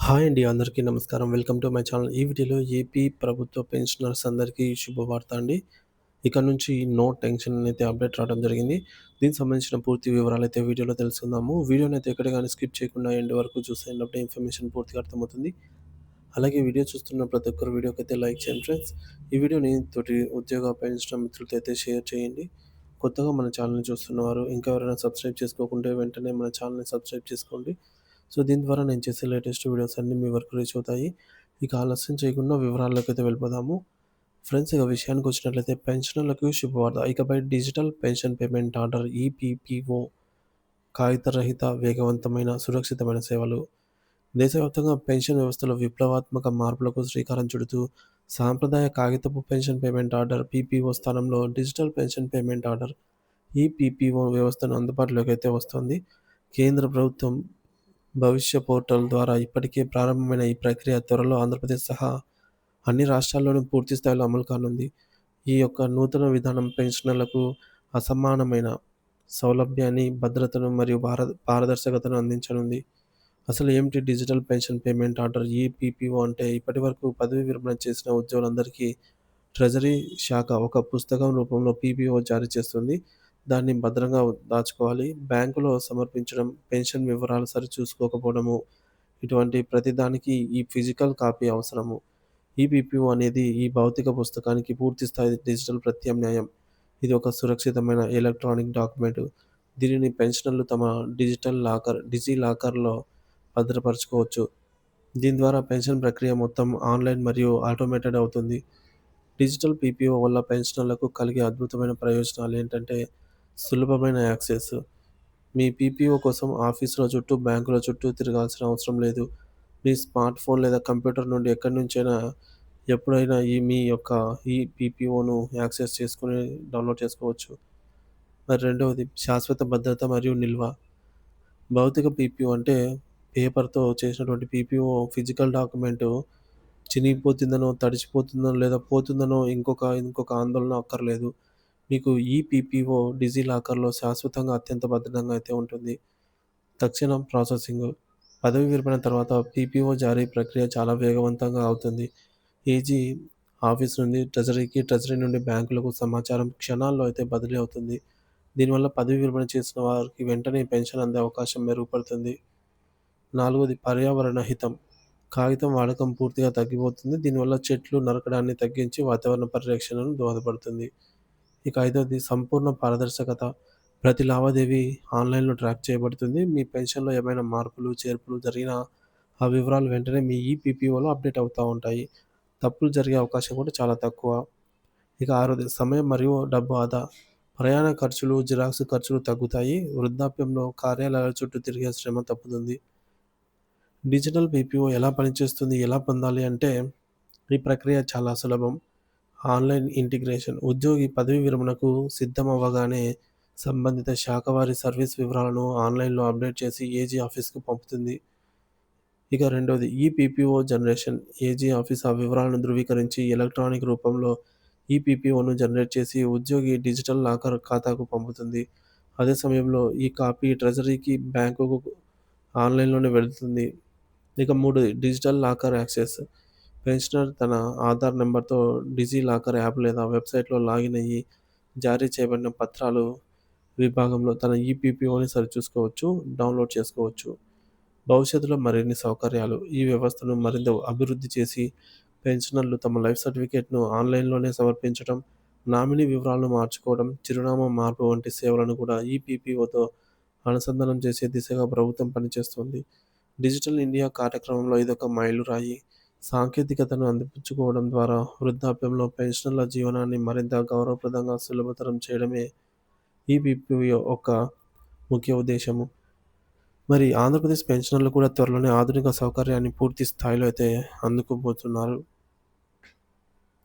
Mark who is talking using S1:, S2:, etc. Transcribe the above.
S1: Hi అండి. అందరికీ నమస్కారం. Welcome to my channel. ఈ వీడియోలో ఏపీ ప్రభుత్వ పెన్షనర్స్ అందరికీ శుభవార్త అండి. ఇక నుంచి నో టెన్షన్ అయితే అప్డేట్ రావడం జరిగింది. దీనికి సంబంధించిన పూర్తి వివరాలైతే వీడియోలో తెలుసుకుందాము. వీడియోనైతే ఎక్కడ గాని స్కిప్ చేయకుండా ఎండ్ వరకు చూస్తే అప్పుడే ఇన్ఫర్మేషన్ పూర్తిగా అర్థమవుతుంది. అలాగే వీడియో చూస్తున్న ప్రతి ఒక్కరు వీడియోకైతే లైక్ చేయండి ఫ్రెండ్స్. ఈ వీడియోని తోటి ఉద్యోగ పెన్షన్ మిత్రులతో అయితే షేర్ చేయండి. కొత్తగా మన ఛానల్‌ని చూస్తున్నవారు ఇంకా ఎవరైనా సబ్స్క్రైబ్ చేసుకోకుంటే వెంటనే మన ఛానల్‌ని సబ్స్క్రైబ్ చేసుకోండి. సో, దీని ద్వారా నేను చేసే లేటెస్ట్ వీడియోస్ అన్నీ మీ వరకు రీచ్ అవుతాయి. ఇక ఆలస్యం చేయకుండా వివరాల్లోకైతే వెళ్ళిపోదాము. ఫ్రెండ్స్, ఇక విషయానికొచ్చినట్లయితే పెన్షనర్లకు శుభవార్త. ఇకపై digital pension payment order EPPO కాగితరహిత, వేగవంతమైన, సురక్షితమైన సేవలు. దేశవ్యాప్తంగా పెన్షన్ వ్యవస్థలో విప్లవాత్మక మార్పులకు శ్రీకారం చుడుతూ సాంప్రదాయ కాగితపు పెన్షన్ పేమెంట్ ఆర్డర్ పీపీఓ స్థానంలో డిజిటల్ పెన్షన్ పేమెంట్ ఆర్డర్ ఈపీపీఓ వ్యవస్థను అందుబాటులోకి అయితే వస్తుంది. కేంద్ర ప్రభుత్వం భవిష్య పోర్టల్ ద్వారా ఇప్పటికే ప్రారంభమైన ఈ ప్రక్రియ త్వరలో ఆంధ్రప్రదేశ్ సహా అన్ని రాష్ట్రాల్లోనూ పూర్తి స్థాయిలో అమలు కానుంది. ఈ యొక్క నూతన విధానం పెన్షనర్లకు అసమానమైన సౌలభ్యాన్ని, భద్రతను మరియు పారదర్శకతను అందించనుంది. అసలు ఏమిటి డిజిటల్ పెన్షన్ పేమెంట్ ఆర్డర్ ఈపీపీఓ అంటే? ఇప్పటివరకు పదవీ విరమణ చేసిన ఉద్యోగులందరికీ ట్రెజరీ శాఖ ఒక పుస్తకం రూపంలో పీపీఓ జారీ చేస్తుంది. దాన్ని భద్రంగా దాచుకోవాలి. బ్యాంకులో సమర్పించడం, పెన్షన్ వివరాలు సరిచూసుకోకపోవడము, ఇటువంటి ప్రతిదానికి ఈ ఫిజికల్ కాపీ అవసరము. ఈపీపీఓ అనేది ఈ భౌతిక పుస్తకానికి పూర్తి స్థాయి డిజిటల్ ప్రత్యామ్నాయం. ఇది ఒక సురక్షితమైన ఎలక్ట్రానిక్ డాక్యుమెంట్. దీనిని పెన్షనర్లు తమ డిజి లాకర్‌లో భద్రపరచుకోవచ్చు. దీని ద్వారా పెన్షన్ ప్రక్రియ మొత్తం ఆన్‌లైన్ మరియు ఆటోమేటెడ్ అవుతుంది. డిజిటల్ పీపీఓ వల్ల పెన్షనర్లకు కలిగే అద్భుతమైన ప్రయోజనాలేంటంటే, సులభమైన యాక్సెస్. మీ పీపీఓ కోసం ఆఫీసుల చుట్టూ, బ్యాంకుల చుట్టూ తిరగాల్సిన అవసరం లేదు. మీ స్మార్ట్ ఫోన్ లేదా కంప్యూటర్ నుండి ఎక్కడి నుంచైనా, ఎప్పుడైనా మీ యొక్క ఈ పీపీఓను యాక్సెస్ చేసుకొని డౌన్‌లోడ్ చేసుకోవచ్చు. మరి రెండవది శాశ్వత భద్రత మరియు నిల్వ. భౌతిక పీపీఓ అంటే పేపర్‌తో చేసినటువంటి పీపీఓ ఫిజికల్ డాక్యుమెంటు చినిగిపోతుందనో, తడిసిపోతుందనో లేదా పోతుందనో ఇంకొక ఆందోళన అక్కర్లేదు. మీకు ఈ పీపీఓ డిజి లాకర్‌లో శాశ్వతంగా అత్యంత భద్రంగా అయితే ఉంటుంది. తక్షణం ప్రాసెసింగ్. పదవీ విరమణ తర్వాత పీపీఓ జారీ ప్రక్రియ చాలా వేగవంతంగా అవుతుంది. ఏజీ ఆఫీస్ నుండి ట్రెజరీకి, ట్రెజరీ నుండి బ్యాంకులకు సమాచారం క్షణాల్లో అయితే బదిలీ అవుతుంది. దీనివల్ల పదవీ విరమణ చేసిన వారికి వెంటనే పెన్షన్ అందే అవకాశం మెరుగుపడుతుంది. నాలుగోది పర్యావరణ హితం. కాగితం వాడకం పూర్తిగా తగ్గిపోతుంది. దీనివల్ల చెట్లు నరకడాన్ని తగ్గించి వాతావరణ పరిరక్షణను దోహదపడుతుంది. ఇక ఐదవది సంపూర్ణ పారదర్శకత. ప్రతి లావాదేవీ ఆన్‌లైన్‌లో ట్రాక్ చేయబడుతుంది. మీ పెన్షన్‌లో ఏమైనా మార్పులు, చేర్పులు జరిగినా ఆ వివరాలు వెంటనే మీ ఈపీపీఓలో అప్డేట్ అవుతా ఉంటాయి. తప్పులు జరిగే అవకాశం కూడా చాలా తక్కువ. ఇక ఆరోది సమయం మరియు డబ్బు ఆదా. ప్రయాణ ఖర్చులు, జిరాక్స్ ఖర్చులు తగ్గుతాయి. వృద్ధాప్యంలో కార్యాలయాల చుట్టూ తిరిగే శ్రమ తప్పుతుంది. డిజిటల్ పీపీఓ ఎలా పనిచేస్తుంది? ఎలా పొందాలి అంటే, ఈ ప్రక్రియ చాలా సులభం. Online integration. ఉద్యోగి పదవీ విరమణకు సిద్ధమవ్వగానే సంబంధిత శాఖ వారి సర్వీస్ వివరాలను ఆన్‌లైన్‌లో అప్డేట్ చేసి ఏజీ ఆఫీస్‌కు పంపుతుంది. ఇక రెండోది ఈపీపీఓ జనరేషన్. ఏజీ ఆఫీస్ ఆ వివరాలను ధృవీకరించి ఎలక్ట్రానిక్ రూపంలో ఈపీపీఓను జనరేట్ చేసి ఉద్యోగి డిజిటల్ లాకర్ ఖాతాకు పంపుతుంది. అదే సమయంలో ఈ కాపీ ట్రెజరీకి, బ్యాంకుకు ఆన్‌లైన్‌లోనే వెళుతుంది. ఇక 3 డిజిటల్ లాకర్ యాక్సెస్. పెన్షనర్ తన ఆధార్ నంబర్‌తో డిజి లాకర్ యాప్ లేదా వెబ్‌సైట్‌లో లాగిన్ అయ్యి, జారీ చేయబడిన పత్రాలు విభాగంలో తన ఈపీపీఓని సరిచూసుకోవచ్చు, డౌన్‌లోడ్ చేసుకోవచ్చు. భవిష్యత్తులో మరిన్ని సౌకర్యాలు. ఈ వ్యవస్థను మరింత అభివృద్ధి చేసి, పెన్షనర్లు తమ లైఫ్ సర్టిఫికేట్‌ను ఆన్‌లైన్‌లోనే సమర్పించడం, నామినీ వివరాలను మార్చుకోవడం, చిరునామా మార్పు వంటి సేవలను కూడా ఈపీపీఓతో అనుసంధానం చేసే దిశగా ప్రభుత్వం పనిచేస్తోంది. డిజిటల్ ఇండియా కార్యక్రమంలో ఇదొక మైలురాయి. సాంకేతికతను అందిపుచ్చుకోవడం ద్వారా వృద్ధాప్యంలో పెన్షనర్ల జీవనాన్ని మరింత గౌరవప్రదంగా, సులభతరం చేయడమే ఈ పీపీఓ యొక్క ముఖ్య ఉద్దేశము. మరి ఆంధ్రప్రదేశ్ పెన్షనర్లు కూడా త్వరలోనే ఆధునిక సౌకర్యాన్ని పూర్తి స్థాయిలో అయితే అందుకోబోతున్నారు.